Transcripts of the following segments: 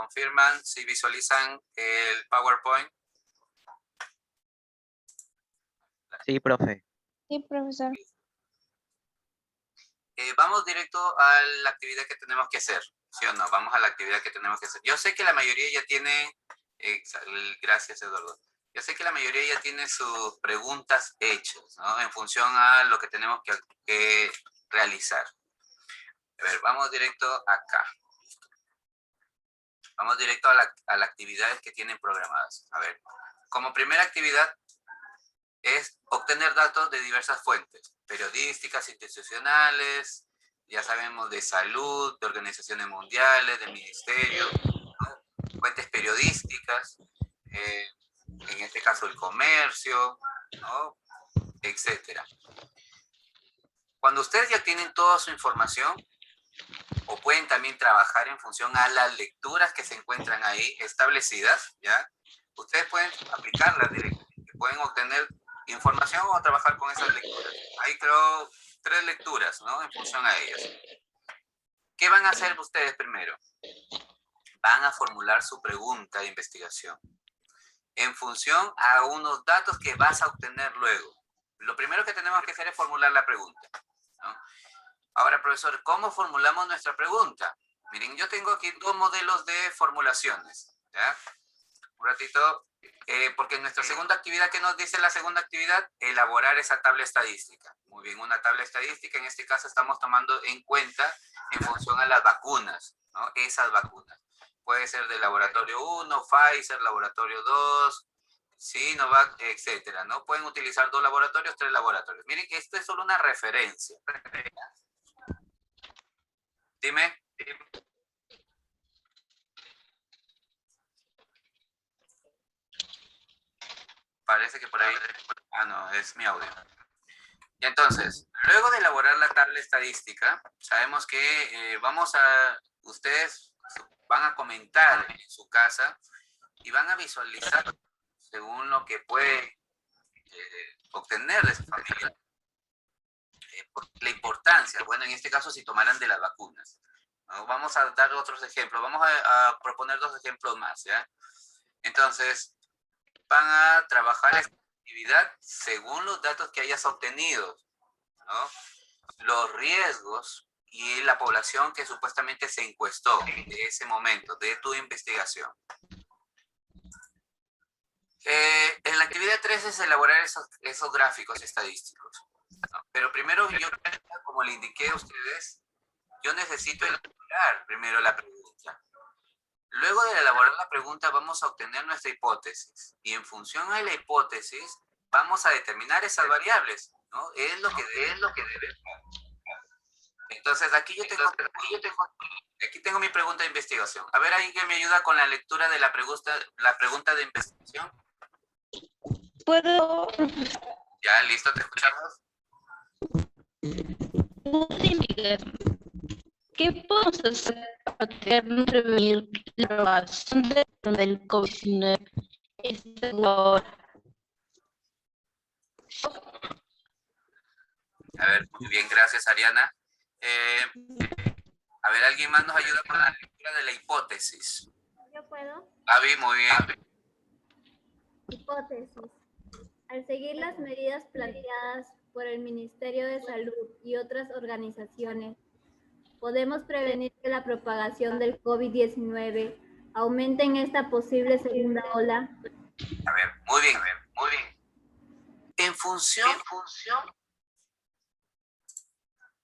confirman si visualizan el PowerPoint? Sí, profe. Sí, profesor. Vamos directo a la actividad que tenemos que hacer, ¿sí o no? Vamos a la actividad que tenemos que hacer. Yo sé que la mayoría ya tiene, gracias Eduardo, yo sé que la mayoría ya tiene sus preguntas hechas, ¿no? En función a lo que tenemos que realizar. A ver, vamos directo acá. Vamos directo a las actividades que tienen programadas. A ver, como primera actividad es obtener datos de diversas fuentes, periodísticas, institucionales, ya sabemos de salud, de organizaciones mundiales, del ministerio, ¿no? Fuentes periodísticas, en este caso el comercio, ¿no? Etcétera. Cuando ustedes ya tienen toda su información, o pueden también trabajar en función a las lecturas que se encuentran ahí establecidas, ¿ya? Ustedes pueden aplicarlas directamente, pueden obtener información o trabajar con esas lecturas. Ahí creo 3 lecturas, ¿no? En función a ellas. ¿Qué van a hacer ustedes primero? Van a formular su pregunta de investigación en función a unos datos que vas a obtener luego. Lo primero que tenemos que hacer es formular la pregunta, ¿no? Ahora, profesor, ¿cómo formulamos nuestra pregunta? Miren, yo tengo aquí 2 modelos de formulaciones, ¿ya? Un ratito, porque en nuestra segunda actividad, ¿qué nos dice la segunda actividad? Elaborar esa tabla estadística. Muy bien, una tabla estadística, en este caso estamos tomando en cuenta en función a las vacunas, ¿no? Esas vacunas. Puede ser de laboratorio 1, Pfizer, laboratorio 2, Sinovac, etcétera, ¿no? Pueden utilizar 2 laboratorios, 3 laboratorios. Miren que esto es solo una referencia. Dime. Parece que por ahí... Ah, no, es mi audio. Y entonces, luego de elaborar la tabla estadística, sabemos que ustedes van a comentar en su casa y van a visualizar según lo que puede obtener de su familia. Por la importancia, bueno, en este caso si tomaran de las vacunas. ¿No? Vamos a dar otros ejemplos, vamos a proponer 2 ejemplos más, ¿ya? Entonces, van a trabajar esta actividad según los datos que hayas obtenido, ¿no? Los riesgos y la población que supuestamente se encuestó de ese momento, de tu investigación. En la actividad 3 es elaborar esos gráficos estadísticos, ¿no? Pero primero, yo, como le indiqué a ustedes, yo necesito elaborar primero la pregunta. Luego de elaborar la pregunta vamos a obtener nuestra hipótesis y en función a la hipótesis vamos a determinar esas variables, ¿no? Es lo que debe ser. Entonces aquí tengo mi pregunta de investigación. A ver, ¿alguien me ayuda con la lectura de la pregunta de investigación? ¿Puedo Ya, listo, te escuchamos. investigar? ¿Qué podemos hacer para prevenir la propagación del COVID-19? A ver, muy bien, gracias, Ariana. A ver, ¿alguien más nos ayuda con la lectura de la hipótesis? Yo puedo. Avi, muy bien. Hipótesis. Al seguir las medidas planteadas por el Ministerio de Salud y otras organizaciones, podemos prevenir que la propagación del COVID-19 aumente en esta posible segunda ola. A ver, muy bien. En función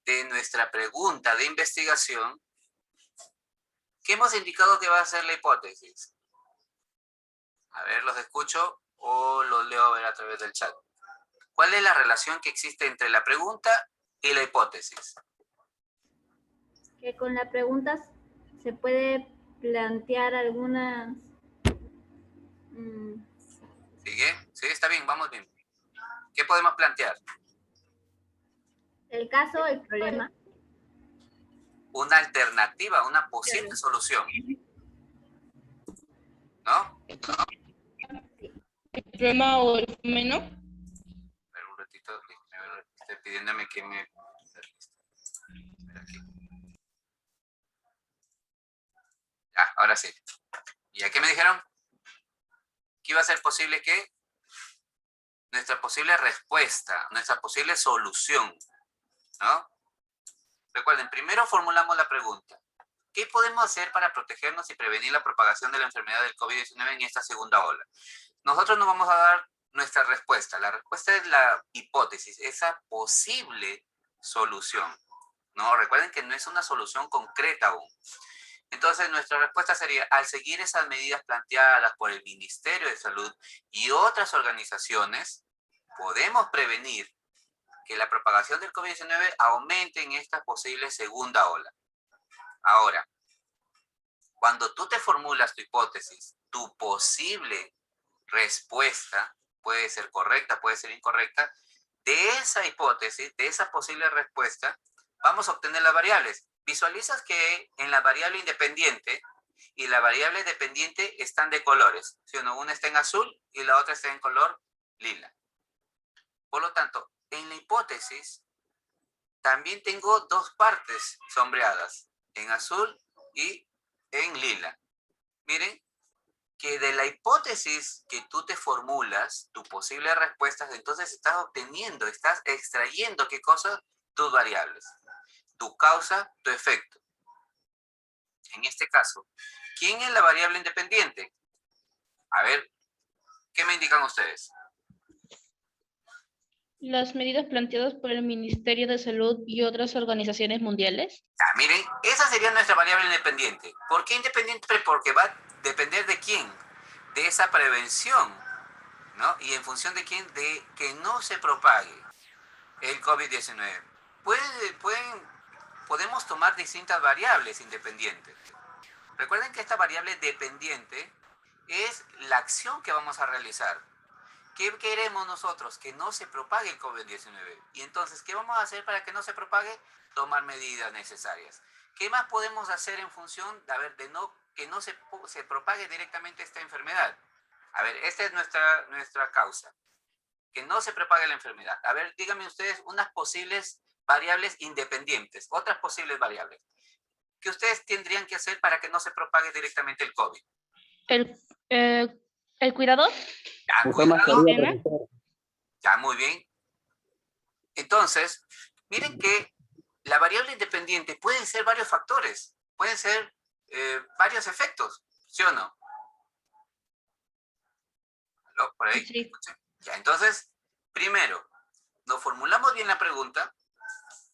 de nuestra pregunta de investigación, ¿qué hemos indicado que va a ser la hipótesis? A ver, ¿los escucho o los leo a ver a través del chat? ¿Cuál es la relación que existe entre la pregunta y la hipótesis? Que con la pregunta se puede plantear algunas... ¿Sigue? Sí, está bien, vamos bien. ¿Qué podemos plantear? El caso, el problema. Una alternativa, una posible solución. ¿No? ¿El problema o el fenómeno? Pero un ratito, estoy pidiéndome que me... Ah, ahora sí. ¿Y a qué me dijeron? Que iba a ser posible que nuestra posible respuesta, nuestra posible solución, ¿no? Recuerden, primero formulamos la pregunta. ¿Qué podemos hacer para protegernos y prevenir la propagación de la enfermedad del COVID-19 en esta segunda ola? Nosotros nos vamos a dar nuestra respuesta. La respuesta es la hipótesis, esa posible solución. No, recuerden que no es una solución concreta aún. Entonces, nuestra respuesta sería, al seguir esas medidas planteadas por el Ministerio de Salud y otras organizaciones, podemos prevenir que la propagación del COVID-19 aumente en esta posible segunda ola. Ahora, cuando tú te formulas tu hipótesis, tu posible respuesta puede ser correcta, puede ser incorrecta, de esa hipótesis, de esa posible respuesta, vamos a obtener las variables. Visualizas que en la variable independiente y la variable dependiente están de colores, ¿sí o no? Una está en azul y la otra está en color lila. Por lo tanto, en la hipótesis también tengo dos partes sombreadas, en azul y en lila. Miren que de la hipótesis que tú te formulas, tu posible respuesta, entonces estás obteniendo, estás extrayendo, ¿qué cosa? Tus variables. Tu causa, tu efecto. En este caso, ¿quién es la variable independiente? A ver, ¿qué me indican ustedes? Las medidas planteadas por el Ministerio de Salud y otras organizaciones mundiales. Ah, miren, esa sería nuestra variable independiente. ¿Por qué independiente? Porque va a depender de quién, de esa prevención, ¿no? Y en función de quién, de que no se propague el COVID-19. Podemos tomar distintas variables independientes. Recuerden que esta variable dependiente es la acción que vamos a realizar. ¿Qué queremos nosotros? Que no se propague el COVID-19. Y entonces, ¿qué vamos a hacer para que no se propague? Tomar medidas necesarias. ¿Qué más podemos hacer en función de que no se propague directamente esta enfermedad? A ver, esta es nuestra causa. Que no se propague la enfermedad. A ver, díganme ustedes unas posibles variables independientes, otras posibles variables. ¿Qué ustedes tendrían que hacer para que no se propague directamente el COVID? El cuidador. Ya, Usar mascarilla, profesor. Ya, muy bien. Entonces, miren que la variable independiente pueden ser varios factores, pueden ser varios efectos, ¿sí o no? ¿Aló? ¿Por ahí? Sí. Ya, entonces, primero, nos formulamos bien la pregunta,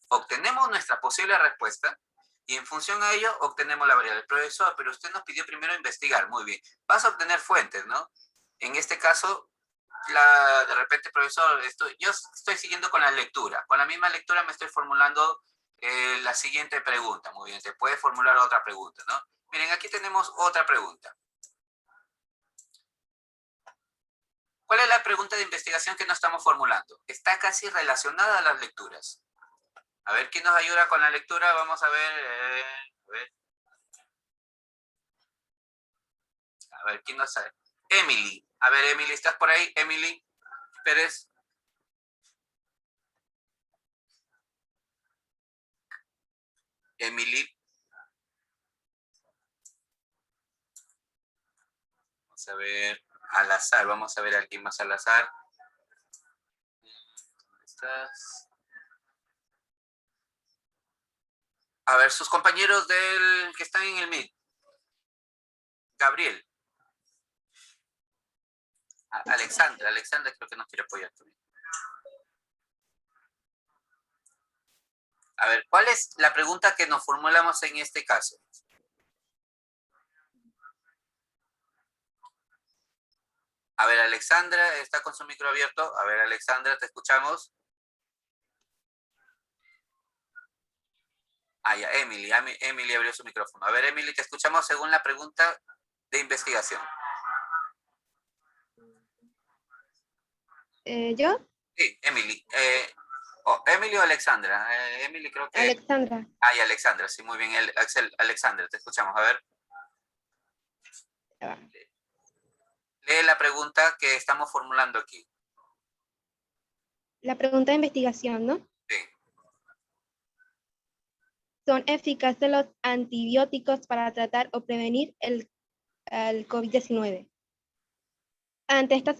obtenemos nuestra posible respuesta y en función a ello obtenemos la variable. Profesor, pero usted nos pidió primero investigar, muy bien. Vas a obtener fuentes, ¿no? En este caso, de repente, profesor, yo estoy siguiendo con la lectura. Con la misma lectura me estoy formulando la siguiente pregunta. Muy bien, se puede formular otra pregunta, ¿no? Miren, aquí tenemos otra pregunta. ¿Cuál es la pregunta de investigación que nos estamos formulando? Está casi relacionada a las lecturas. A ver, ¿quién nos ayuda con la lectura? Vamos a ver. A ver, ¿quién nos sabe? Emily. A ver, Emily, ¿estás por ahí? Emily Pérez. Emily. Vamos a ver al azar. Vamos a ver a alguien más al azar. ¿Dónde estás? A ver, sus compañeros que están en el Meet. Gabriel. Alexandra creo que nos quiere apoyar también. A ver, ¿cuál es la pregunta que nos formulamos en este caso? A ver, Alexandra está con su micro abierto. A ver, Alexandra, te escuchamos. Ah, ya, Emily abrió su micrófono. A ver, Emily, te escuchamos según la pregunta de investigación. ¿Yo? Sí, Emily. Emily o Alexandra. Emily creo que... Alexandra. Ah, y Alexandra, sí, muy bien. Alexandra, te escuchamos. A ver. Lee la pregunta que estamos formulando aquí. La pregunta de investigación, ¿no? Sí. son eficaces los antibióticos para tratar o prevenir el COVID-19. Ante esta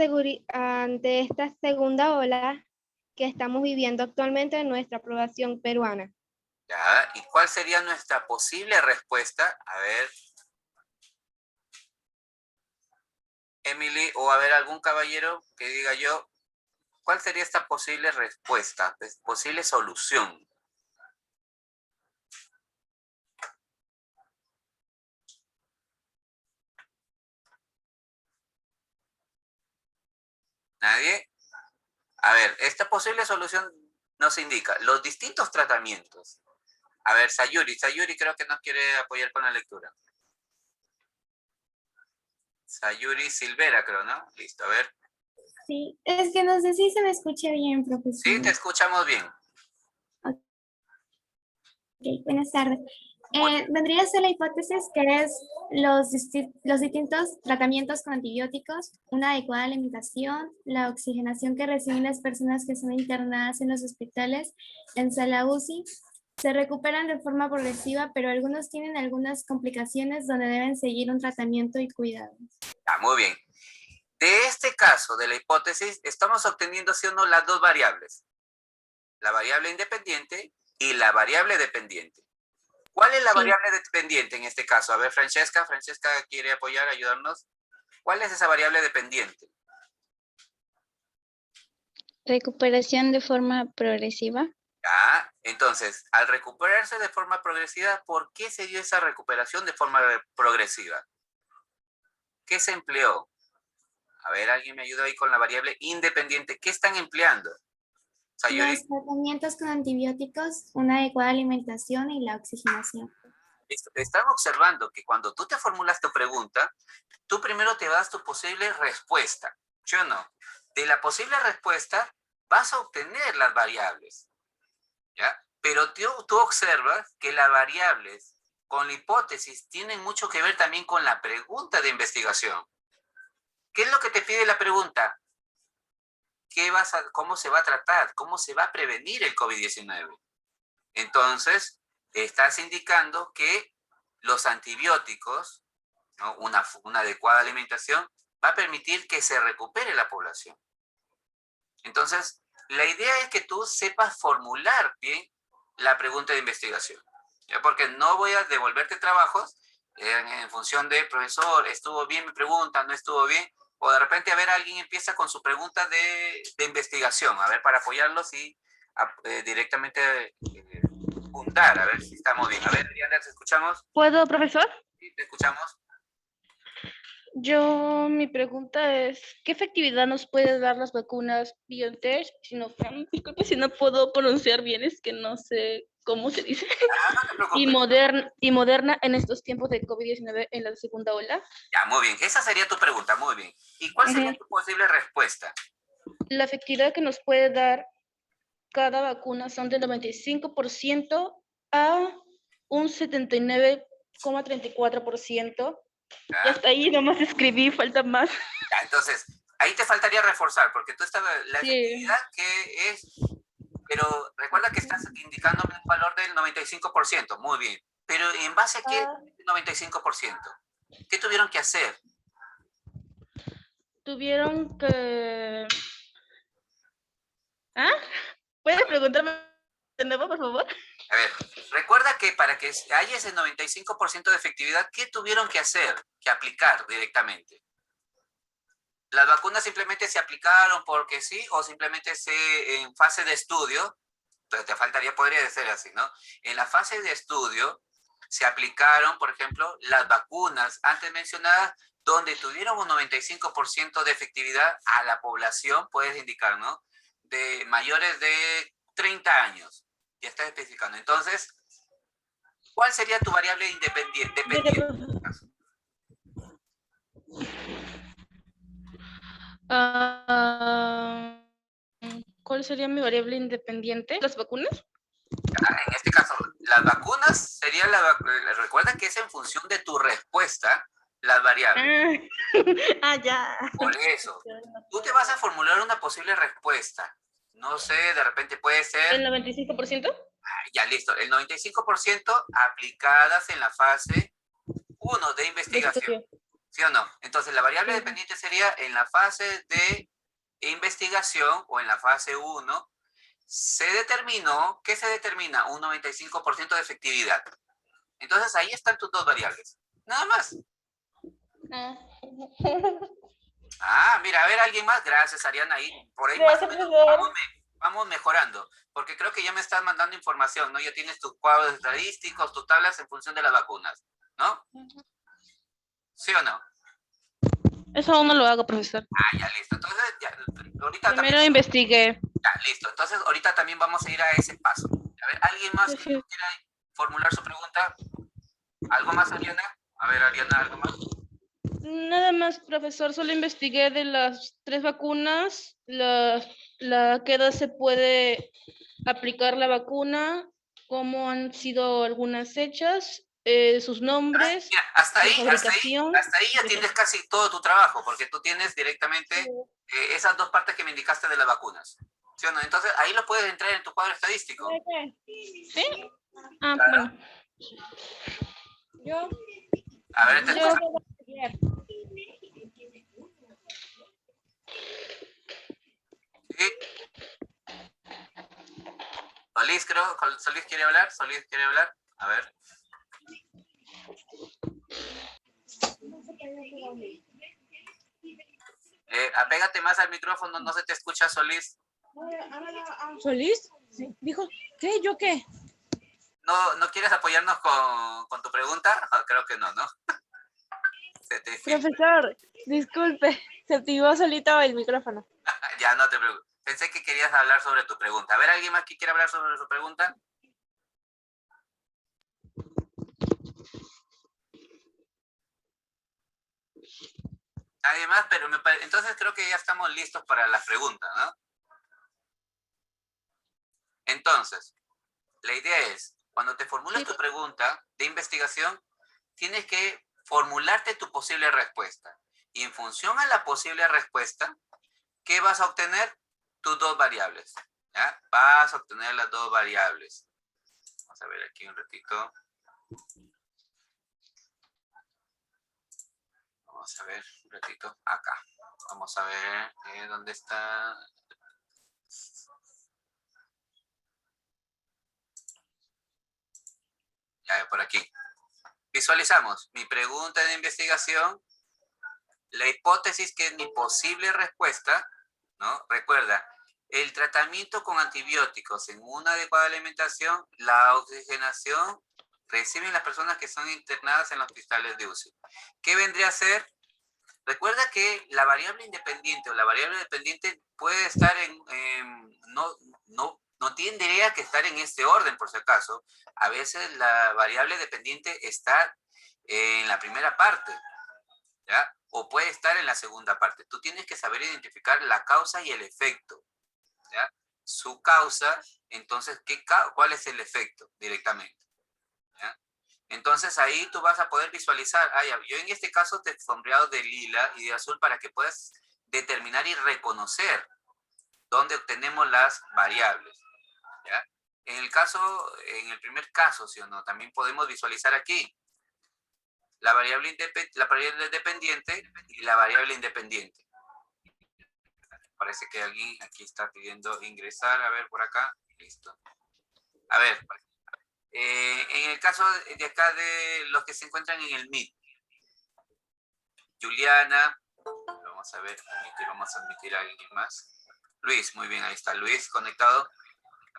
segunda ola que estamos viviendo actualmente en nuestra población peruana. ¿Ya? ¿Y cuál sería nuestra posible respuesta? A ver. Emily, o a ver, algún caballero que diga yo, ¿cuál sería esta posible respuesta, posible solución? ¿Nadie? A ver, esta posible solución nos indica los distintos tratamientos. A ver, Sayuri creo que nos quiere apoyar con la lectura. Sayuri Silvera, creo, ¿no? Listo, a ver. Sí, es que no sé si se me escucha bien, profesor. Sí, te escuchamos bien. Ok, buenas tardes. Vendría a ser la hipótesis que es los distintos tratamientos con antibióticos, una adecuada alimentación, la oxigenación que reciben las personas que son internadas en los hospitales, en sala UCI, se recuperan de forma progresiva, pero algunos tienen algunas complicaciones donde deben seguir un tratamiento y cuidados. Ah, muy bien. De este caso, de la hipótesis, estamos obteniendo, ¿sí o no?, las dos variables. La variable independiente y la variable dependiente. ¿Cuál es la variable dependiente en este caso? A ver, Francesca quiere apoyar, ayudarnos. ¿Cuál es esa variable dependiente? Recuperación de forma progresiva. Ya, entonces, al recuperarse de forma progresiva, ¿por qué se dio esa recuperación de forma progresiva? ¿Qué se empleó? A ver, alguien me ayuda ahí con la variable independiente. ¿Qué están empleando? Sayuri. Los tratamientos con antibióticos, una adecuada alimentación y la oxigenación. Están observando que cuando tú te formulas tu pregunta, tú primero te das tu posible respuesta, ¿sí o no? De la posible respuesta vas a obtener las variables, ¿ya? Pero tú observas que las variables con la hipótesis tienen mucho que ver también con la pregunta de investigación. ¿Qué es lo que te pide la pregunta? ¿Cómo se va a tratar? ¿Cómo se va a prevenir el COVID-19? Entonces, estás indicando que los antibióticos, ¿no?, una adecuada alimentación, va a permitir que se recupere la población. Entonces, la idea es que tú sepas formular bien la pregunta de investigación, ¿ya? Porque no voy a devolverte trabajos en función de, profesor, ¿estuvo bien mi pregunta? ¿No estuvo bien? O de repente, a ver, alguien empieza con su pregunta de investigación, a ver, para apoyarlos y directamente juntar, a ver si estamos bien. A ver, Diana, ¿te escuchamos? ¿Puedo, profesor? Sí, te escuchamos. Mi pregunta es, ¿qué efectividad nos puede dar las vacunas BioNTech, Sinopharm? Disculpe si no puedo pronunciar bien, es que no sé cómo se dice. No te preocupes. Y Moderna en estos tiempos de COVID-19 en la segunda ola. Ya, muy bien. Esa sería tu pregunta, muy bien. ¿Y cuál sería tu posible respuesta? La efectividad que nos puede dar cada vacuna son del 95% a un 79,34%. Y hasta ahí nomás escribí, falta más. Ya, entonces, ahí te faltaría reforzar, porque tú estás la Sí. efectividad que es, pero recuerda que estás indicándome un valor del 95%, muy bien. Pero ¿en base a qué 95%? ¿Qué tuvieron que hacer? Tuvieron que... ¿Ah? ¿Puedes preguntarme de nuevo, por favor? A ver, recuerda que para que haya ese 95% de efectividad, ¿qué tuvieron que hacer? Que aplicar directamente. ¿Las vacunas simplemente se aplicaron porque sí o simplemente en fase de estudio? Entonces te faltaría, podría ser así, ¿no? En la fase de estudio se aplicaron, por ejemplo, las vacunas antes mencionadas, donde tuvieron un 95% de efectividad a la población, puedes indicar, ¿no? De mayores de 30 años. Ya está especificando. Entonces, ¿cuál sería tu variable independiente? ¿Cuál sería mi variable independiente? ¿Las vacunas? En este caso, las vacunas sería recuerda que es en función de tu respuesta, las variables. Ya. Por eso, tú te vas a formular una posible respuesta. No sé, de repente puede ser... ¿El 95%? Ya, listo. El 95% aplicadas en la fase 1 de investigación. ¿Sí o no? Entonces, la variable dependiente sería en la fase de investigación o en la fase 1, se determinó, ¿qué se determina? Un 95% de efectividad. Entonces, ahí están tus dos variables. Nada más. Mira, a ver, alguien más. Gracias, Ariana. Ahí, por ahí más o menos vamos mejorando. Porque creo que ya me estás mandando información, ¿no? Ya tienes tus cuadros estadísticos, tus tablas en función de las vacunas, ¿no? ¿Sí o no? Eso aún no lo hago, profesor. Ya, listo. Entonces, ya, ahorita Primero también... investigué. Ya, listo. Entonces, ahorita también vamos a ir a ese paso. A ver, ¿alguien más que quiera formular su pregunta? ¿Algo más, Ariana? A ver, Ariana, ¿algo más? Nada más, profesor, solo investigué de las 3 vacunas, la qué edad se puede aplicar la vacuna, cómo han sido algunas hechas, sus nombres, Mira, hasta su ahí fabricación. ya tienes casi todo tu trabajo, porque tú tienes directamente esas dos partes que me indicaste de las vacunas. ¿Sí o no? Entonces, ahí lo puedes entrar en tu cuadro estadístico. ¿Sí? Bueno. A ver, te escucho. Sí. Solís, creo. ¿Solís quiere hablar? ¿Solís quiere hablar? A ver. Apégate más al micrófono, no se te escucha, Solís. ¿Solís? Dijo, ¿qué? ¿Yo qué? ¿No quieres apoyarnos con tu pregunta? Creo que no, ¿no? Profesor, disculpe, se activó solito el micrófono. Ya, no te preocupes. Pensé que querías hablar sobre tu pregunta. A ver, ¿alguien más que quiera hablar sobre su pregunta? Nadie más, pero entonces creo que ya estamos listos para las preguntas, ¿no? Entonces, la idea es, cuando te formulas tu pregunta de investigación, tienes que formularte tu posible respuesta. Y en función a la posible respuesta, ¿qué vas a obtener? Tus dos variables. ¿Ya? Vas a obtener las dos variables. Vamos a ver aquí un ratito. Vamos a ver un ratito. Acá. Vamos a ver dónde está. Ya, por aquí. Visualizamos mi pregunta de investigación, la hipótesis que es mi posible respuesta, ¿no? Recuerda, el tratamiento con antibióticos en una adecuada alimentación, la oxigenación, reciben las personas que son internadas en los hospitales de UCI. ¿Qué vendría a ser? Recuerda que la variable independiente o la variable dependiente puede estar no tendría que estar en este orden, por si acaso. A veces la variable dependiente está en la primera parte, ¿ya? O puede estar en la segunda parte. Tú tienes que saber identificar la causa y el efecto, ¿ya? Su causa, entonces, ¿cuál es el efecto directamente? ¿Ya? Entonces ahí tú vas a poder visualizar, yo en este caso te he sombreado de lila y de azul para que puedas determinar y reconocer dónde obtenemos las variables, ¿ya? En el primer caso, ¿sí o no? También podemos visualizar aquí la variable dependiente y la variable independiente. Parece que alguien aquí está pidiendo ingresar, a ver por acá, listo. A ver, en el caso de acá de los que se encuentran en el Meet, Juliana, vamos a ver, vamos a admitir a alguien más. Luis, muy bien, ahí está Luis conectado.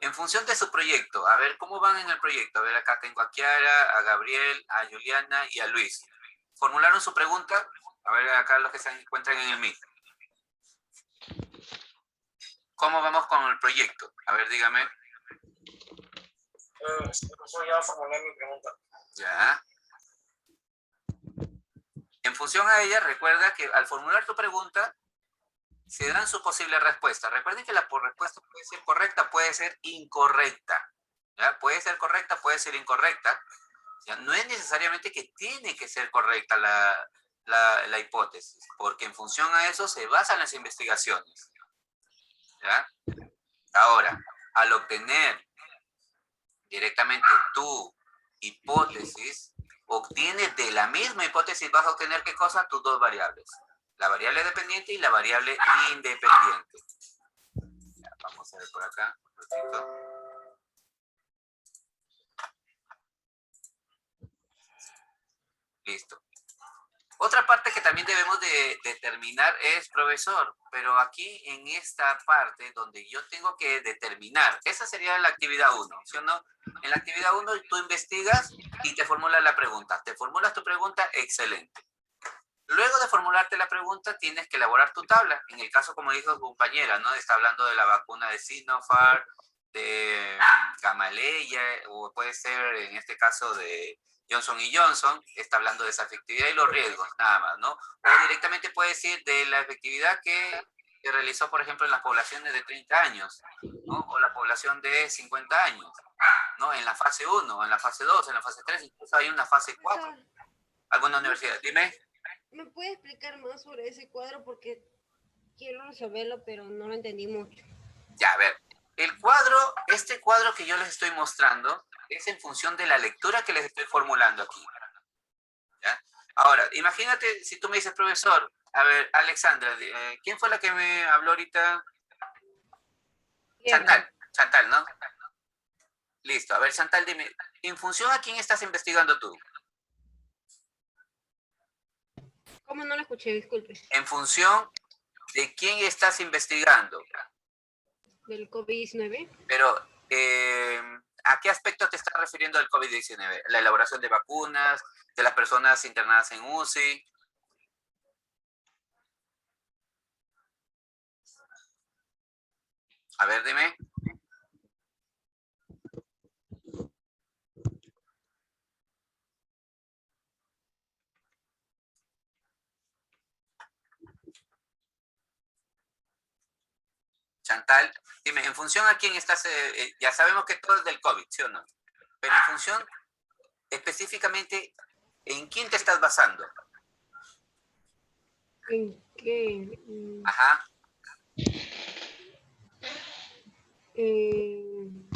En función de su proyecto, a ver cómo van en el proyecto. A ver, acá tengo a Kiara, a Gabriel, a Juliana y a Luis. ¿Formularon su pregunta? A ver, acá los que se encuentran en el Meet. ¿Cómo vamos con el proyecto? A ver, dígame. Ya formulé mi pregunta. Ya. En función a ella, recuerda que al formular tu pregunta, se dan su posible respuesta. Recuerden que la respuesta puede ser correcta, puede ser incorrecta. ¿Ya? Puede ser correcta, puede ser incorrecta. ¿Ya? No es necesariamente que tiene que ser correcta la hipótesis, porque en función a eso se basan las investigaciones. ¿Ya? Ahora, al obtener directamente tu hipótesis, obtienes de la misma hipótesis, vas a obtener ¿qué cosa? Tus dos variables. La variable dependiente y la variable independiente. Ya, vamos a ver por acá. Un ratito. Listo. Otra parte que también debemos de determinar es, profesor, pero aquí en esta parte donde yo tengo que determinar, esa sería la actividad 1, ¿sí o no? En la actividad 1 tú investigas y te formulas la pregunta. Te formulas tu pregunta, excelente. Luego de formularte la pregunta, tienes que elaborar tu tabla. En el caso, como dijo su compañera, ¿no? Está hablando de la vacuna de Sinopharm, de Gamaleya, o puede ser, en este caso, de Johnson & Johnson. Está hablando de esa efectividad y los riesgos, nada más, ¿no? O directamente puede decir de la efectividad que realizó, por ejemplo, en las poblaciones de 30 años, ¿no? O la población de 50 años, ¿no? En la fase 1, en la fase 2, en la fase 3, incluso hay una fase 4. ¿Alguna universidad? Dime. ¿Me puede explicar más sobre ese cuadro? Porque quiero resolverlo, pero no lo entendí mucho. Ya, a ver. El cuadro, este cuadro que yo les estoy mostrando, es en función de la lectura que les estoy formulando aquí. ¿Ya? Ahora, imagínate si tú me dices, profesor, a ver, Alexandra, ¿quién fue la que me habló ahorita? Chantal, ¿no? Listo, a ver, Chantal, dime, ¿en función a quién estás investigando tú? ¿Cómo no lo escuché? Disculpe. En función de quién estás investigando. ¿Del COVID-19? Pero, ¿a qué aspecto te estás refiriendo del COVID-19? ¿La elaboración de vacunas, de las personas internadas en UCI? A ver, dime. Chantal, dime, ¿en función a quién estás? Ya sabemos que todo es del COVID, ¿sí o no? Pero en función, específicamente, ¿en quién te estás basando? ¿En qué? Ajá. ¿En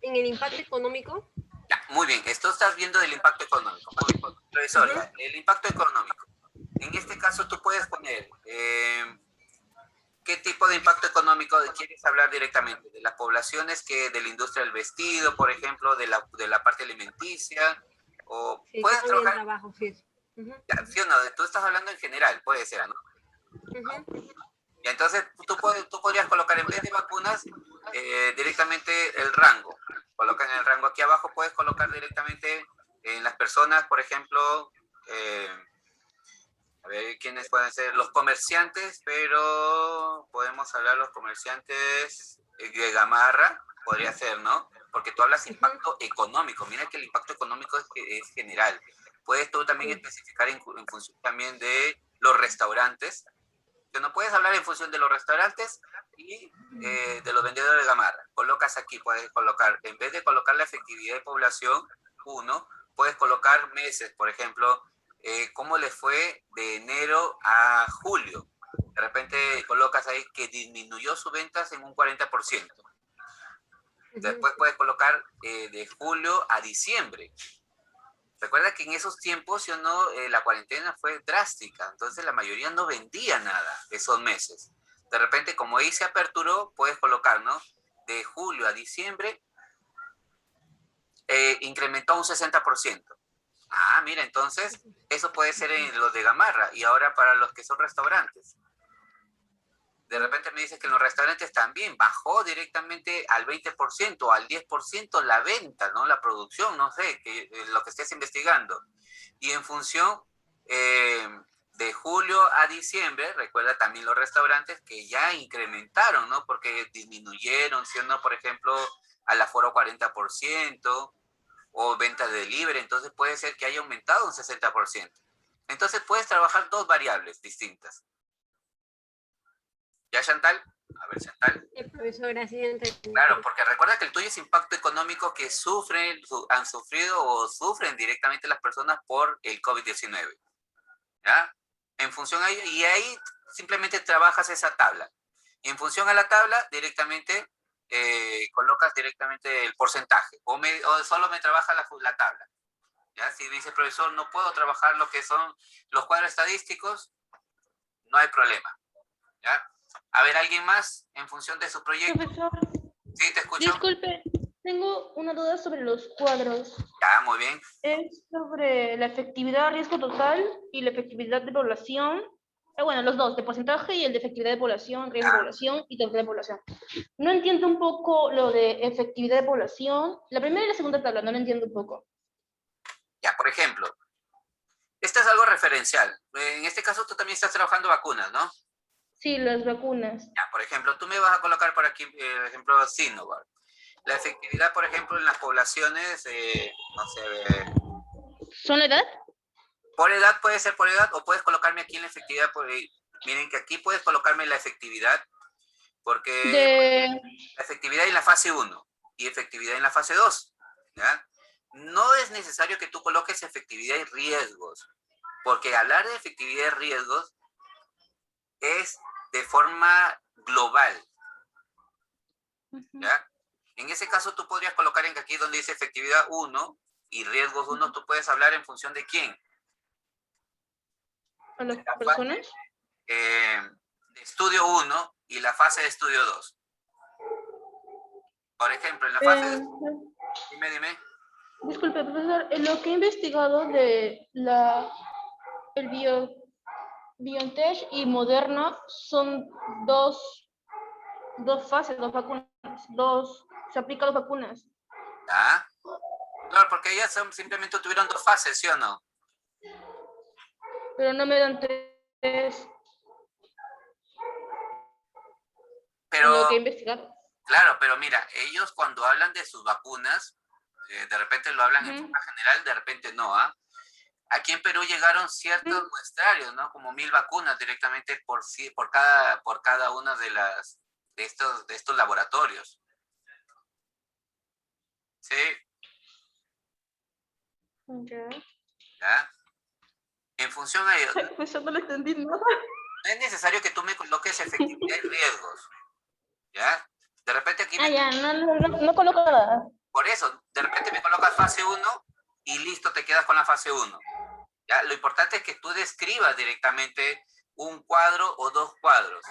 el impacto económico? Ya, muy bien, esto estás viendo del impacto económico. Muy bien, profesor, el impacto económico. En este caso tú puedes poner... ¿qué tipo de impacto económico quieres hablar directamente? ¿De las poblaciones de la industria del vestido, por ejemplo, de la parte alimenticia? ¿O Sí, puedes trabajar? trabajo, sí. Ya, ¿sí o no? Tú estás hablando en general, puede ser, ¿no? Y entonces tú podrías colocar en vez de vacunas directamente el rango. Colocan el rango aquí abajo, puedes colocar directamente en las personas, por ejemplo... a ver, ¿quiénes pueden ser? Los comerciantes, pero podemos hablar los comerciantes de gamarra, podría ser, ¿no? Porque tú hablas impacto económico. Mira que el impacto económico es general. Puedes tú también especificar en función también de los restaurantes. Que no puedes hablar en función de los restaurantes y de los vendedores de gamarra. Colocas aquí, puedes colocar, en vez de colocar la efectividad de población, 1, puedes colocar meses, por ejemplo, cómo le fue de enero a julio. De repente colocas ahí que disminuyó sus ventas en un 40%. Después puedes colocar de julio a diciembre. Recuerda que en esos tiempos, ¿sí o no? La cuarentena fue drástica, entonces la mayoría no vendía nada esos meses. De repente, como ahí se aperturó, puedes colocar, ¿no? De julio a diciembre, incrementó un 60%. Ah, mira, entonces eso puede ser en los de gamarra. Y ahora para los que son restaurantes. De repente me dices que en los restaurantes también bajó directamente al 20% o al 10% la venta, ¿no? La producción, no sé, lo que estés investigando. Y en función de julio a diciembre, recuerda también los restaurantes que ya incrementaron, ¿no? Porque disminuyeron, siendo, por ejemplo, al aforo 40%, o venta de delivery, entonces puede ser que haya aumentado un 60%. Entonces puedes trabajar dos variables distintas. ¿Ya, Chantal? A ver, Chantal. Profesor, gracias. Claro, porque recuerda que el tuyo es impacto económico que han sufrido o sufren directamente las personas por el COVID-19. ¿Ya? En función a ello, y ahí simplemente trabajas esa tabla. En función a la tabla, directamente colocas directamente el porcentaje, o solo me trabaja la tabla. ¿Ya? Si dice el profesor, no puedo trabajar lo que son los cuadros estadísticos, no hay problema. ¿Ya? A ver, ¿alguien más en función de su proyecto? Profesor, Sí, te escucho. disculpe, tengo una duda sobre los cuadros. Ya, muy bien. Es sobre la efectividad riesgo total y la efectividad de población. Bueno, los dos, de porcentaje y el de efectividad de población, riesgo de población y total de población. No entiendo un poco lo de efectividad de población. La primera y la segunda tabla, no lo entiendo un poco. Ya, por ejemplo, esto es algo referencial. En este caso, tú también estás trabajando vacunas, ¿no? Sí, las vacunas. Ya, por ejemplo, tú me vas a colocar por aquí, por ejemplo, Sinovac. La efectividad, por ejemplo, en las poblaciones, no sé, ¿Son la edad? por edad, puede ser por edad, o puedes colocarme aquí en la efectividad. Miren que aquí puedes colocarme la efectividad, porque la efectividad en la fase 1 y efectividad en la fase 2. ¿Ya? No es necesario que tú coloques efectividad y riesgos, porque hablar de efectividad y riesgos es de forma global. ¿Ya? En ese caso tú podrías colocar en aquí donde dice efectividad 1 y riesgos 1, tú puedes hablar en función de quién. ¿A las personas? De estudio 1 y la fase de estudio 2. Por ejemplo, en la fase de... Dime. Disculpe, profesor, en lo que he investigado de el BioNTech y Moderna son dos fases, dos vacunas, se aplican dos vacunas. ¿Ah? Claro, porque ellas simplemente tuvieron 2 fases, ¿sí o no? Pero no me dan 3. Pero, en lo que he investigado. Claro, pero mira, ellos cuando hablan de sus vacunas, de repente lo hablan en forma general, de repente no, ¿ah? Aquí en Perú llegaron ciertos muestrarios, ¿no? Como 1000 vacunas directamente por cada una de estos laboratorios. ¿Sí? ¿Ya? En función a ello, Pues yo no lo entendí nada. no es necesario que tú me coloques efectividad y riesgos. ¿Ya? De repente aquí no coloco nada. por eso, de repente me colocas fase 1 y listo, te quedas con la fase 1. ¿Ya? Lo importante es que tú describas directamente un cuadro o 2 cuadros.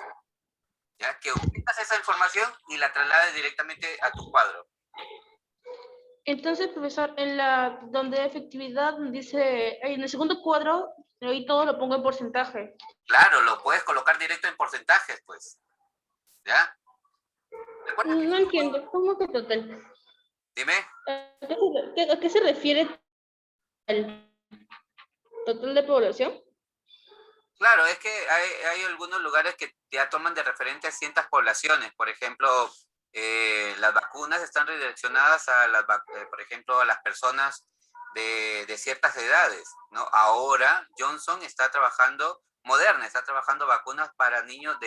¿Ya? Que obtengas esa información y la traslades directamente a tu cuadro. Entonces, profesor, donde efectividad dice, en el segundo cuadro, ahí todo lo pongo en porcentaje. Claro, lo puedes colocar directo en porcentajes, pues. ¿Ya? No entiendo, ¿cómo que total? Dime. ¿A qué se refiere el total de población? Claro, es que hay algunos lugares que ya toman de referente a ciertas poblaciones. Por ejemplo, las vacunas están redireccionadas por ejemplo, a las personas de ciertas edades, ¿no? Ahora Johnson está trabajando, Moderna está trabajando vacunas para niños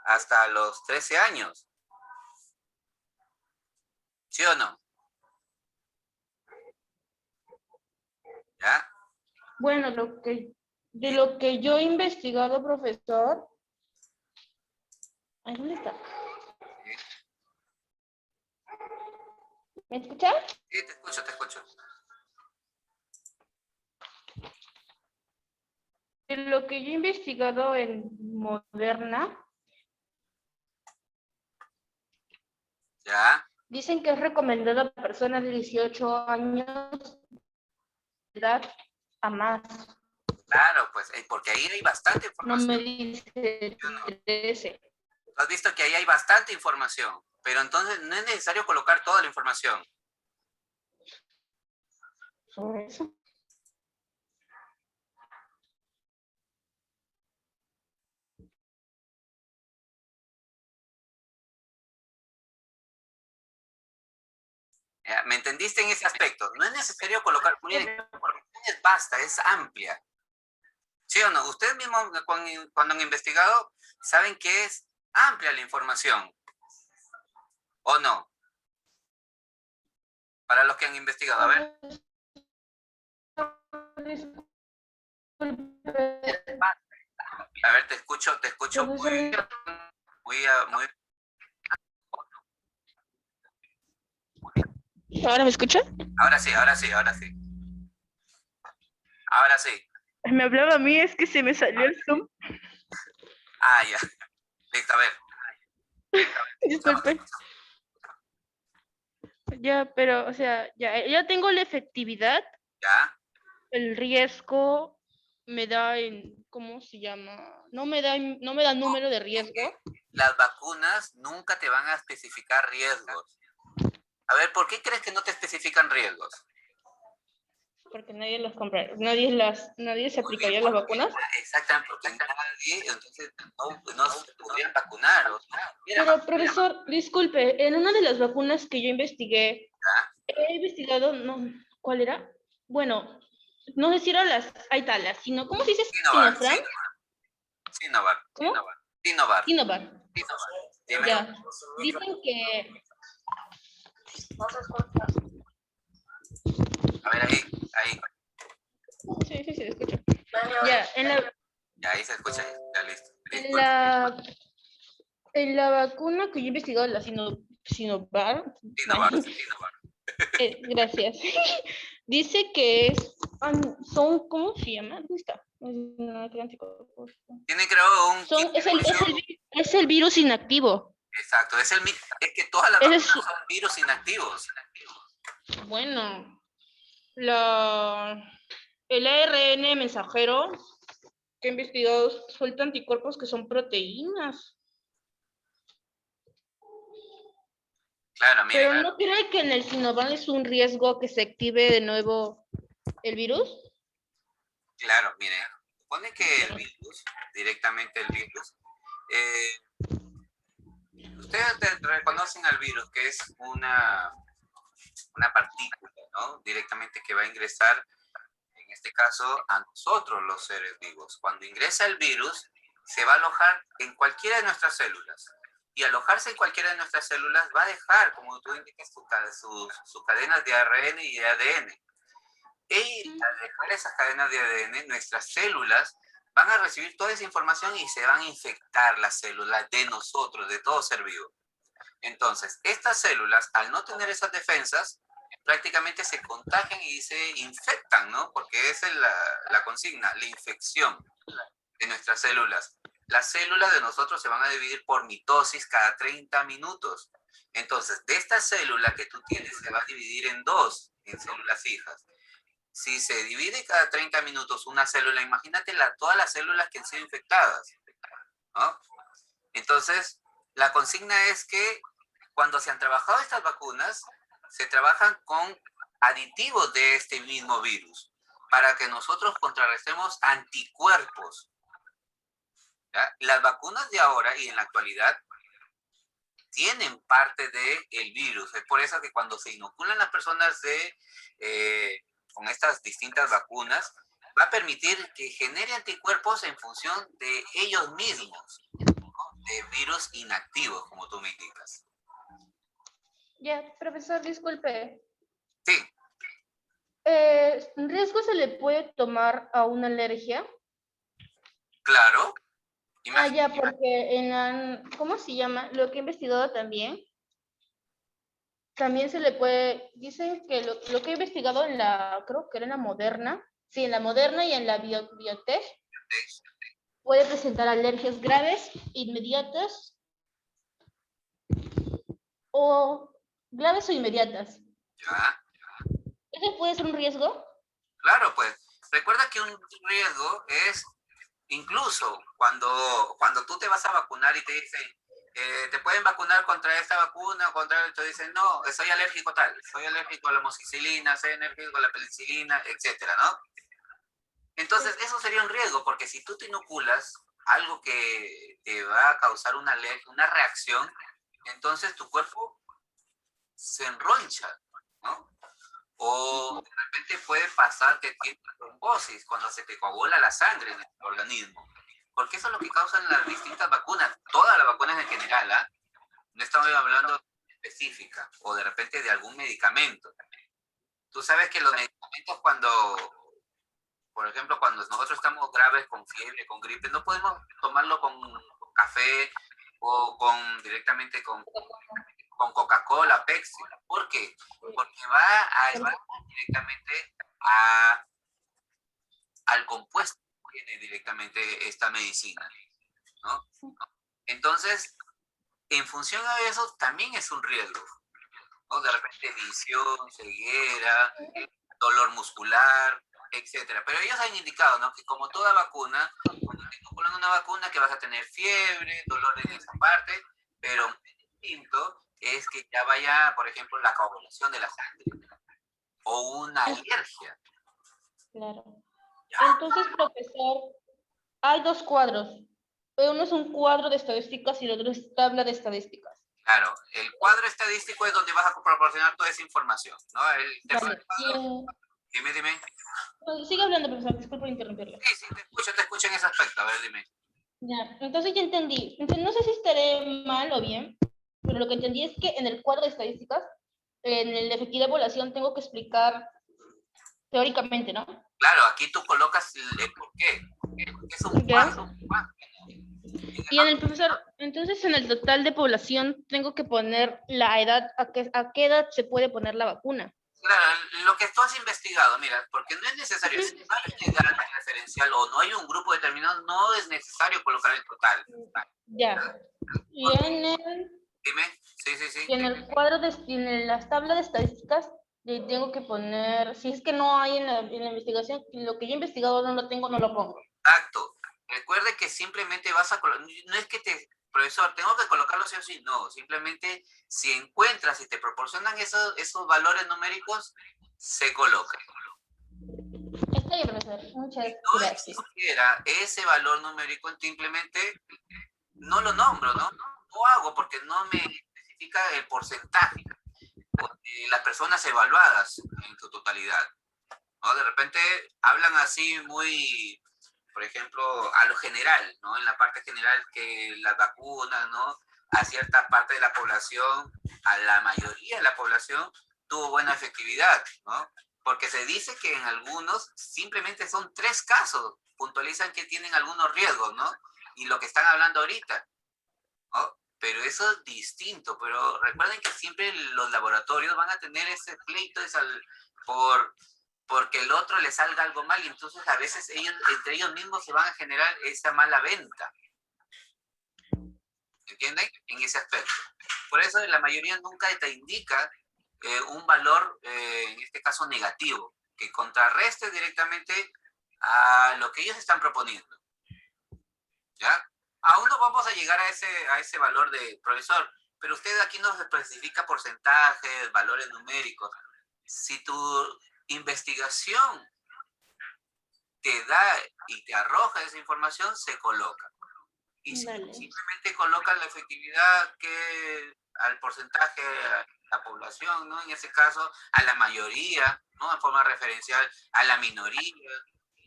hasta los 13 años. ¿Sí o no? ¿Ya? Bueno, de lo que yo he investigado, profesor. ¿Dónde está? ¿Me escuchas? Sí, te escucho. De lo que yo he investigado en Moderna, ¿Ya? dicen que es recomendado a personas de 18 años de edad a más. Claro, pues, porque ahí hay bastante información. No me dice 13. Tú has visto que ahí hay bastante información, pero entonces no es necesario colocar toda la información. ¿Sobre eso? ¿Me entendiste en ese aspecto? No es necesario colocar, miren, es vasta, es amplia. ¿Sí o no? Ustedes mismos cuando han investigado saben que es amplia la información. ¿O no? Para los que han investigado, a ver. A ver, te escucho muy. ¿Ahora me escucha? Ahora sí, ahora sí, ahora sí. Ahora sí. Me hablaba a mí, es que se me salió el Zoom. Ah, ya. Listo, a ver. Disculpe. Ya, pero, o sea, ya tengo la efectividad, Ya. el riesgo me da en, ¿cómo se llama? No me da número de riesgo. Las vacunas nunca te van a especificar riesgos. A ver, ¿por qué crees que no te especifican riesgos? Porque nadie las compra, nadie se aplicaría las vacunas. Exactamente, porque nadie, entonces no se podrían vacunar. O sea, Pero, profesor, disculpe, en una de las vacunas que yo investigué, he investigado, no, ¿cuál era? Bueno, no sé si era ahí está, sino, ¿cómo se dice? Sinovac, ¿Sinofran? Sinovac, ¿Cómo? Sinovac. Sinovac. Dime. Ya. Dicen que, A ver, ahí. sí, se escucha. Ya, Ya, ahí se escucha, ya listo. en la vacuna que yo he investigado, la Sinovac, Sinovac. gracias. Dice que son, ¿cómo se llama? ¿Dónde está? Tiene creo un... Es el virus inactivo. Exacto, es que todas las vacunas son virus inactivos. Bueno, el ARN mensajero que he investigado suelta anticuerpos que son proteínas. Claro, mire. Pero ¿no cree que en el Sinovac es un riesgo que se active de nuevo el virus? Claro, mire. Supone que el virus, directamente el virus, ustedes reconocen al virus que es una partícula, ¿no? Directamente que va a ingresar, en este caso, a nosotros los seres vivos. Cuando ingresa el virus, se va a alojar en cualquiera de nuestras células. Y alojarse en cualquiera de nuestras células va a dejar, como tú indicas, sus cadenas de ARN y de ADN. Y al dejar esas cadenas de ADN, nuestras células van a recibir toda esa información y se van a infectar las células de nosotros, de todo ser vivo. Entonces, estas células, al no tener esas defensas, prácticamente se contagian y se infectan, ¿no? Porque esa es la consigna, la infección de nuestras células. Las células de nosotros se van a dividir por mitosis cada 30 minutos. Entonces, de esta célula que tú tienes, se va a dividir en dos, en células hijas. Si se divide cada 30 minutos una célula, imagínate todas las células que han sido infectadas, ¿no? Entonces, la consigna es que cuando se han trabajado estas vacunas, se trabajan con aditivos de este mismo virus para que nosotros contrarrestemos anticuerpos. ¿Ya? Las vacunas de ahora y en la actualidad tienen parte del virus. Es por eso que cuando se inoculan las personas con estas distintas vacunas, va a permitir que genere anticuerpos en función de ellos mismos, ¿no? De virus inactivos, como tú me indicas. Ya, profesor, disculpe. Sí. ¿Riesgo se le puede tomar a una alergia? Claro. Ya, porque ¿cómo se llama? Lo que he investigado también se le puede, dicen que lo que he investigado creo que era en la Moderna, sí, en la Moderna y en la Biotech, puede presentar alergias graves, inmediatas, o graves o inmediatas. Ya. ¿Eso puede ser un riesgo? Claro, pues, recuerda que un riesgo es incluso cuando tú te vas a vacunar y te dicen, te pueden vacunar contra esta vacuna, te dicen, no, soy alérgico tal, soy alérgico a la amoxicilina, soy alérgico a la penicilina, etcétera, ¿no? Entonces, eso sería un riesgo, porque si tú te inoculas algo que te va a causar una reacción, entonces tu cuerpo se enroncha, ¿no? O de repente puede pasar que tienes trombosis cuando se te coagula la sangre en el organismo. Porque eso es lo que causan las distintas vacunas, todas las vacunas en general, ¿ah? No estamos hablando específica o de repente de algún medicamento. Tú sabes que los medicamentos por ejemplo, cuando nosotros estamos graves con fiebre, con gripe, no podemos tomarlo con café o directamente con con Coca-Cola, Pepsi. ¿Por qué? Porque va directamente al compuesto que tiene directamente esta medicina, ¿no? Entonces, en función a eso, también es un riesgo, ¿no? De repente visión, ceguera, dolor muscular, etcétera. Pero ellos han indicado, ¿no? Que como toda vacuna, cuando te inoculan una vacuna, que vas a tener fiebre, dolor en esa parte, pero distinto es que ya vaya, por ejemplo, la coagulación de la sangre o una alergia. Claro. Entonces, profesor, hay dos cuadros. Uno es un cuadro de estadísticas y el otro es tabla de estadísticas. Claro, el cuadro estadístico es donde vas a proporcionar toda esa información, ¿no? El tercer cuadro, dime. Sigue hablando, profesor, disculpe por interrumpirle. Sí, te escucho en ese aspecto, a ver, dime. Ya, entonces ya entendí. Entonces, no sé si estaré mal o bien, pero lo que entendí es que en el cuadro de estadísticas, en el de efectividad de población, tengo que explicar teóricamente, ¿no? Claro, aquí tú colocas el por qué. Porque es un cuadro. Y en el profesor, entonces en el total de población tengo que poner la edad, a qué edad se puede poner la vacuna. Claro, lo que tú has investigado, mira, porque no es necesario, si no hay una edad referencial o no hay un grupo determinado, no es necesario colocar el total. Ya. Y en el, Dime, sí. y en el cuadro, en las tablas de estadísticas, le tengo que poner, si es que no hay en la investigación, lo que yo he investigado no lo tengo, no lo pongo. Exacto. Recuerde que simplemente vas a colocar, no es que profesor, tengo que colocarlo sí o sí, no, simplemente si encuentras y te proporcionan esos valores numéricos, se coloca. Está bien, profesor, muchas No gracias. existiera ese valor numérico, simplemente no lo nombro, ¿no? No hago porque no me especifica el porcentaje de las personas evaluadas en su totalidad, ¿no? De repente hablan así muy, por ejemplo, a lo general, ¿no? En la parte general que las vacunas, ¿no? A cierta parte de la población, a la mayoría de la población, tuvo buena efectividad, ¿no? Porque se dice que en algunos simplemente son 3 casos, puntualizan que tienen algunos riesgos, ¿no? Y lo que están hablando ahorita, ¿no? Pero eso es distinto, pero recuerden que siempre los laboratorios van a tener ese pleito porque el otro le salga algo mal y entonces a veces entre ellos mismos se van a generar esa mala venta. ¿Entienden? En ese aspecto. Por eso la mayoría nunca te indica un valor, en este caso negativo, que contrarreste directamente a lo que ellos están proponiendo. ¿Ya? Aún no vamos a llegar a ese valor de profesor, pero usted aquí nos especifica porcentajes, valores numéricos. Si tu investigación te da y te arroja esa información, se coloca. Y si simplemente coloca la efectividad al porcentaje de la población, ¿no? En ese caso, a la mayoría, ¿no? En forma referencial, a la minoría,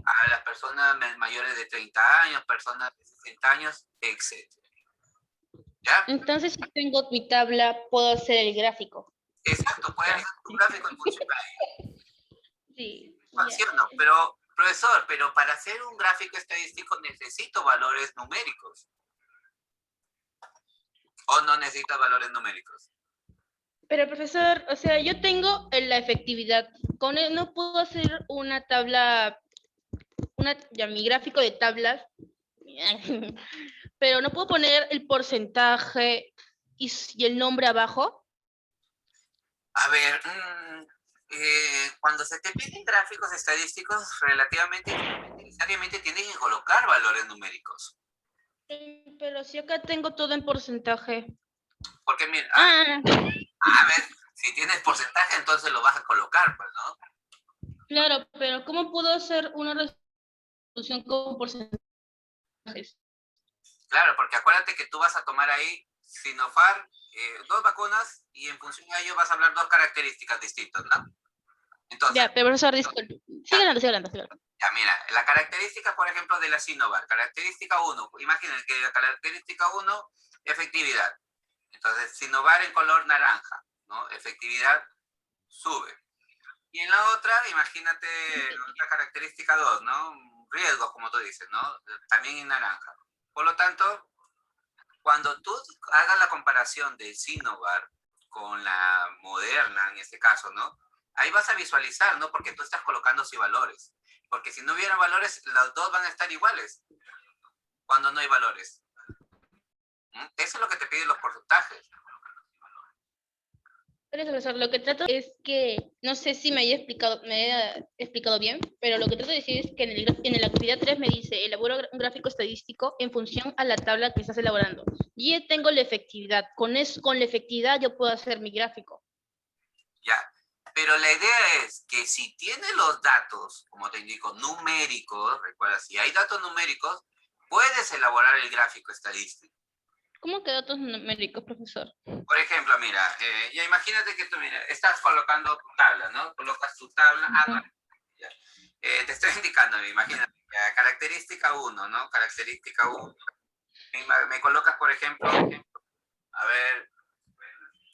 a las personas mayores de 30 años, personas de 60 años, etc. ¿Ya? Entonces, si tengo mi tabla, puedo hacer el gráfico. Exacto, puedes hacer un gráfico en función a ello. Sí. No, pero, profesor, pero para hacer un gráfico estadístico necesito valores numéricos. ¿O no necesita valores numéricos? Pero, profesor, o sea, yo tengo la efectividad. Con él no puedo hacer una tabla, mi gráfico de tablas, pero no puedo poner el porcentaje y el nombre abajo. A ver, cuando se te piden gráficos estadísticos, relativamente, necesariamente tienes que colocar valores numéricos. Pero si acá tengo todo en porcentaje. Porque mira, a ver, si tienes porcentaje, entonces lo vas a colocar, pues, ¿no? Claro, pero ¿cómo puedo hacer una resolución con porcentajes? Claro, porque acuérdate que tú vas a tomar ahí Sinopharm, 2 vacunas, y en función a ello vas a hablar 2 características distintas, ¿no? Entonces, ya, pero profesor, disculpe. Sigue hablando. Ya, mira, la característica, por ejemplo, de la Sinovac, característica 1, imaginen que la característica 1, efectividad. Entonces, Sinovac en color naranja, ¿no? Efectividad sube. Y en la otra, imagínate la característica 2, ¿no? Riesgos, como tú dices, ¿no? También en naranja. Por lo tanto, cuando tú hagas la comparación de Sinovac con la Moderna, en este caso, ¿no? Ahí vas a visualizar, ¿no? Porque tú estás colocando sí valores. Porque si no hubiera valores, las dos van a estar iguales cuando no hay valores. Eso es lo que te piden los porcentajes. Profesor, lo que trato es que, no sé si me haya explicado bien, pero lo que trato de decir es que en la actividad 3 me dice, elabora un gráfico estadístico en función a la tabla que estás elaborando. Y ya tengo la efectividad. Con la efectividad yo puedo hacer mi gráfico. Ya, pero la idea es que si tienes los datos, como te indico, numéricos, recuerda, si hay datos numéricos, puedes elaborar el gráfico estadístico. ¿Cómo que datos numéricos, profesor? Por ejemplo, mira, ya imagínate que tú, mira, estás colocando tu tabla, ¿no? Colocas tu tabla. Ya. Te estoy indicando, imagínate, característica 1, ¿no? Característica 1. Me colocas, por ejemplo, a ver,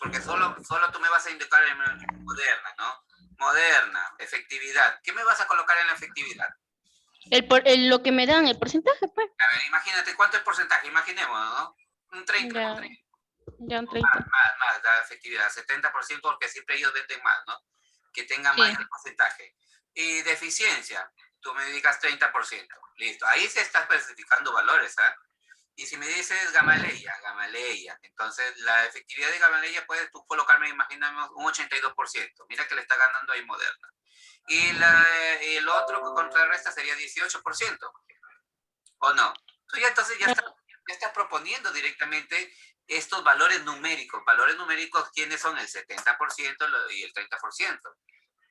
porque solo tú me vas a indicar en Moderna, ¿no? Moderna, efectividad. ¿Qué me vas a colocar en la efectividad? Lo que me dan, el porcentaje, pues. A ver, imagínate, ¿cuánto es el porcentaje? Imaginemos, ¿no? Un 30. Ya un 30. Más la efectividad, 70%, porque siempre ellos venden más, ¿no? Que tenga Sí. mayor porcentaje. Y de eficiencia, tú me dedicas 30%. Listo, ahí se está especificando valores, ¿ah? Y si me dices Gamaleya, entonces la efectividad de Gamaleya puedes tú colocarme, imaginamos, un 82%. Mira que le está ganando ahí Moderna. Y el otro que contrarresta sería 18%. ¿O no? Tú ya entonces ya estás proponiendo directamente estos valores numéricos. Valores numéricos, ¿quiénes son? El 70% y el 30%.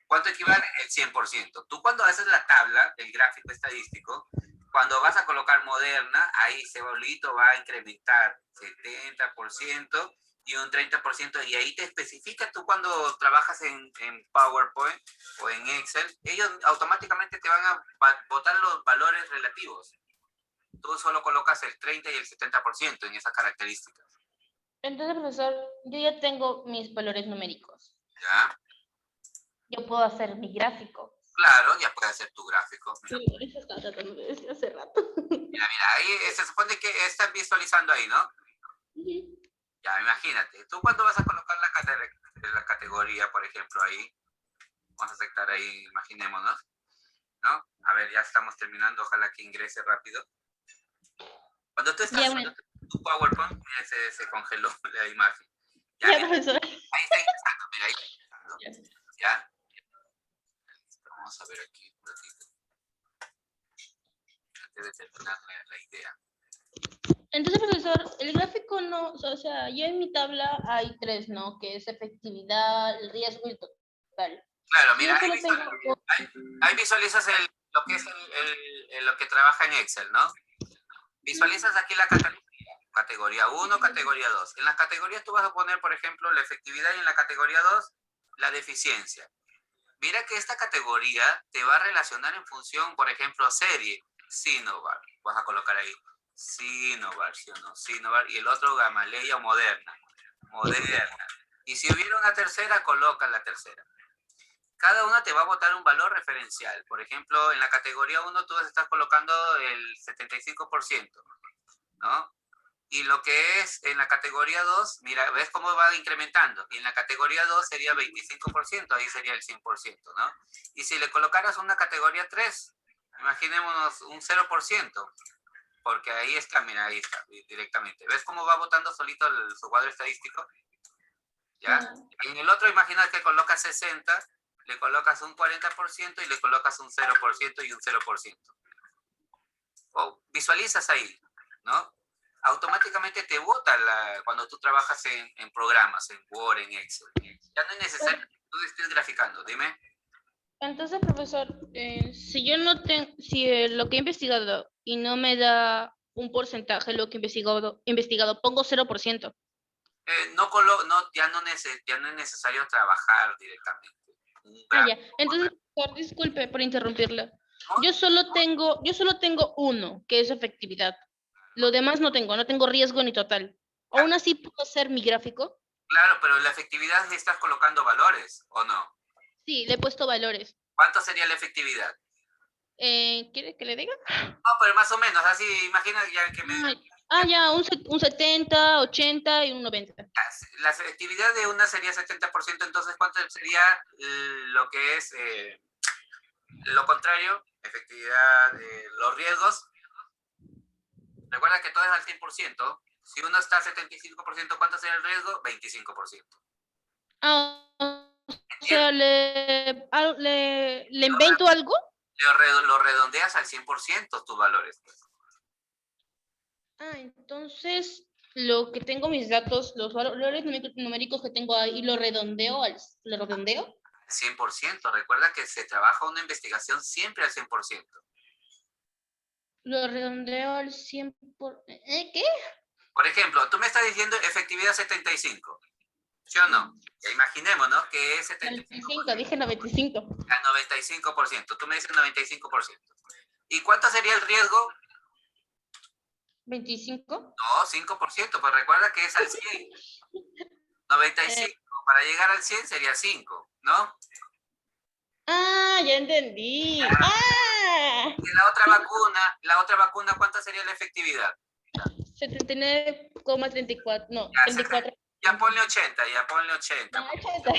¿Cuánto equivale? El 100%. Tú cuando haces la tabla, el gráfico estadístico, cuando vas a colocar Moderna, ahí ese bolito va a incrementar 70% y un 30%, y ahí te especifica tú cuando trabajas en PowerPoint o en Excel, ellos automáticamente te van a botar los valores relativos. Tú solo colocas el 30 y el 70% en esas características. Entonces, profesor, yo ya tengo mis valores numéricos. ¿Ya? Yo puedo hacer mi gráfico. Claro, ya puedes hacer tu gráfico. Sí, eso estaba tratando de decir hace rato. Mira, ahí se supone que estás visualizando ahí, ¿no? Ya, imagínate. Tú cuando vas a colocar la categoría, por ejemplo, ahí, vamos a aceptar ahí, imaginémonos, ¿no? A ver, ya estamos terminando, ojalá que ingrese rápido. Cuando tú estás haciendo tu PowerPoint, mira, se congeló la imagen. Ya, mira, profesor. ahí está ingresando, mira, ahí está ingresando. ¿Ya? Vamos a ver aquí un ratito. Antes de terminar la idea. Entonces, profesor, el gráfico no, o sea, yo en mi tabla hay 3, ¿no? Que es efectividad, el riesgo y el total. Claro, mira, ahí visualizas lo que es lo que trabaja en Excel, ¿no? Visualizas aquí la categoría 1, categoría 2. En las categorías tú vas a poner, por ejemplo, la efectividad, y en la categoría 2, la deficiencia. Mira que esta categoría te va a relacionar en función, por ejemplo, serie, Sinovac. Vas a colocar ahí Sinovac, ¿sí o no? Sinovac, y el otro Gamaleya o Moderna. Y si hubiera una tercera, coloca la tercera. Cada una te va a botar un valor referencial. Por ejemplo, en la categoría 1 tú estás colocando el 75%, ¿no? Y lo que es en la categoría 2, mira, ¿ves cómo va incrementando? Y en la categoría 2 sería 25%, ahí sería el 100%, ¿no? Y si le colocaras una categoría 3, imaginémonos un 0%, porque ahí está, mira, ahí está, directamente. ¿Ves cómo va botando solito su cuadro estadístico? ¿Ya? En el otro, imagina que colocas 60, le colocas un 40% y le colocas un 0% y un 0%. O visualizas ahí, ¿no? Automáticamente te bota cuando tú trabajas en programas, en Word, en Excel. Ya no es necesario que tú estés graficando, dime. Entonces, profesor, si yo no tengo, si lo que he investigado y no me da un porcentaje lo que he investigado, pongo 0%. Ya no es necesario trabajar directamente. Ya. Entonces, disculpe por interrumpirla. Yo solo tengo uno, que es efectividad. Lo demás no tengo riesgo ni total. ¿Aún así puedo hacer mi gráfico? Claro, pero la efectividad estás colocando valores, ¿o no? Sí, le he puesto valores. ¿Cuánto sería la efectividad? ¿Quiere que le diga? No, pero más o menos, así, imagina ya que me... Ah, ya, un 70, 80 y un 90. La efectividad de una sería 70%, entonces, ¿cuánto sería lo que es lo contrario? Efectividad de los riesgos. Recuerda que todo es al 100%. Si uno está al 75%, ¿cuánto sería el riesgo? 25%. Ah, o sea, ¿le invento algo? Lo redondeas al 100% tus valores. Ah, entonces, lo que tengo mis datos, los valores numéricos que tengo ahí, ¿lo redondeo? ¿Lo redondeo? 100%. Recuerda que se trabaja una investigación siempre al 100%. Lo redondeo al 100%. ¿Qué? Por ejemplo, tú me estás diciendo efectividad 75. ¿Sí o no? Ya imaginémonos que es 75%. 95, dije 95. A 95%. Tú me dices 95%. ¿Y cuánto sería el riesgo? 25. No, 5%. Pues recuerda que es al 100. 95. Para llegar al 100 sería 5, ¿no? Ah, ya entendí. ¡Ah! Y la otra vacuna, ¿cuánta sería la efectividad? 79,34. No, Ya, 34. Ya ponle 80, ya ponle 80. No, 80.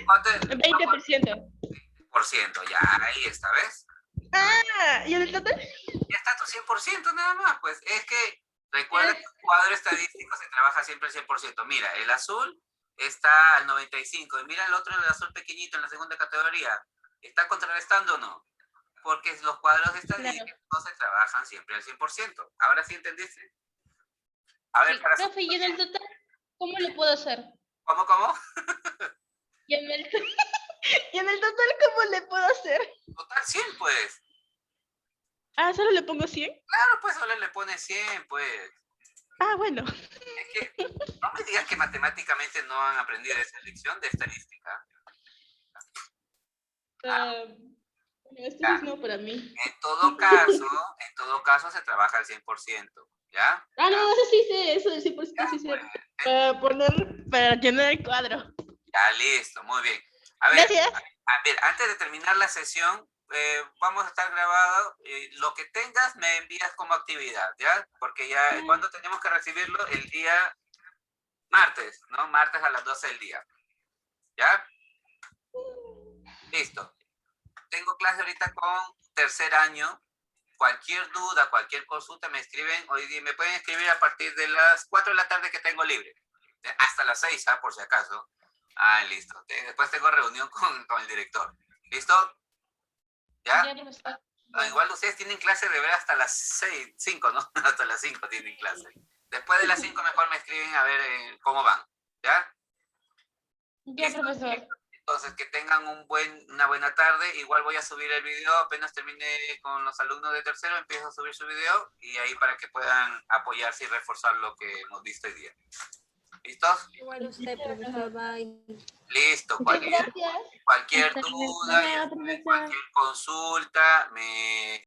¿Cuánto? 20%. Ya, ahí está, ¿ves? Ah, ¿y el total? Ya está tu 100% nada más. Pues es que recuerda que el cuadro estadístico se trabaja siempre al 100%. Mira, el azul está al 95 y mira el otro, el azul pequeñito en la segunda categoría. ¿Está contrarrestando o no? Porque los cuadros estadísticos se trabajan siempre al 100%. ¿Ahora sí entendiste? A ver, Sí, profe, ¿y en el total cómo lo puedo hacer? ¿Cómo? ¿Y en el, ¿Y en el total cómo le puedo hacer? Total 100, pues. Ah, ¿solo le pongo 100? Claro, pues solo le pones 100, pues. Ah, bueno. Es que no me digas que matemáticamente no han aprendido esa lección de estadística. Esto sí es no para mí. En todo caso se trabaja al 100%, ¿ya? Ah, no, eso sí sé, eso del 100% sí sé. Para llenar el cuadro. Ya, listo, muy bien. A ver, Gracias. a ver, antes de terminar la sesión, vamos a estar grabado. Lo que tengas me envías como actividad, ¿ya? Porque ya, ¿cuándo tenemos que recibirlo? El día martes, ¿no? Martes a las 12 del día. ¿Ya? Listo. Tengo clase ahorita con tercer año. Cualquier duda, cualquier consulta me escriben. Hoy día me pueden escribir a partir de las 4 de la tarde que tengo libre. Hasta las 6, por si acaso. Ah, listo. Después tengo reunión con el director. ¿Listo? ¿Ya? Igual ustedes tienen clase de ver hasta las 6, 5, ¿no? Hasta las 5 tienen clase. Después de las 5 mejor me escriben a ver cómo van. ¿Ya? Ya, profesor. Entonces, que tengan una buena tarde. Igual voy a subir el video. Apenas termine con los alumnos de tercero, empiezo a subir su video. Y ahí para que puedan apoyarse y reforzar lo que hemos visto hoy día. ¿Listos? Igual usted, profesor, bye. Listo. Cualquier duda, cualquier consulta, me